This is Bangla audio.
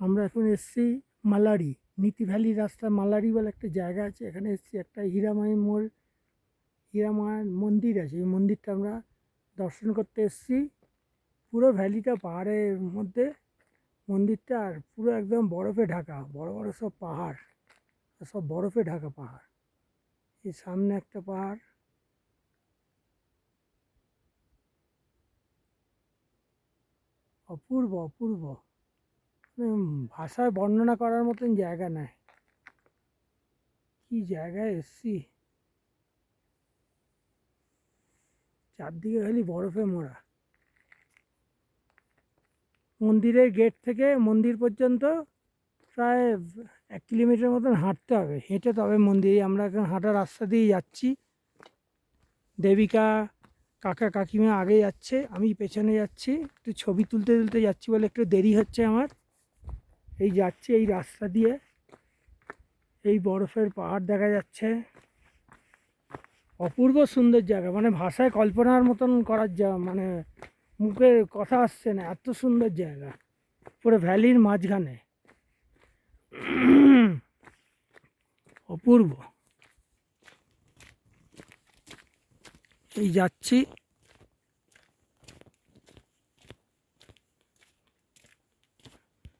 আমরা এখন এসেছি মালারি, নীতি ভ্যালি রাস্তা মালারি বলে একটা জায়গা আছে। এখানে এসেছি, একটা হীরামায়ের মন্দির আছে। এই মন্দিরটা আমরা দর্শন করতে এসেছি। পুরো ভ্যালিটা পাহাড়ের মধ্যে মন্দিরটা, আর পুরো একদম বরফে ঢাকা, বড় বড় সব পাহাড়, সব বরফে ঢাকা পাহাড়। এই সামনে একটা পাহাড়, অপূর্ব অপূর্ব, ভাষায় বর্ণনা করার মতন জায়গা নেই। কি জায়গায় এসছি, চারদিকে খালি বরফে মোড়া। মন্দিরের গেট থেকে মন্দির পর্যন্ত প্রায় 1 কিলোমিটার মতন হাঁটতে হবে, হেঁটে তবে মন্দিরে। আমরা এখন হাঁটা রাস্তা দিয়ে যাচ্ছি। দেবিকা কাকা কাকিমা আগে যাচ্ছে, আমি পেছনে যাচ্ছি। একটু ছবি তুলতে তুলতে যাচ্ছি বলে একটু দেরি হচ্ছে আমার। এই যাচ্ছি এই রাস্তা দিয়ে, এই বরফের পাহাড় দেখা যাচ্ছে। অপূর্ব সুন্দর জায়গা, মানে ভাষায় কল্পনার মতন করার মানে মুখে কথা আসছে না, এত সুন্দর জায়গা। পুরো ভ্যালির মাঝখানে, অপূর্ব। এই যাচ্ছি।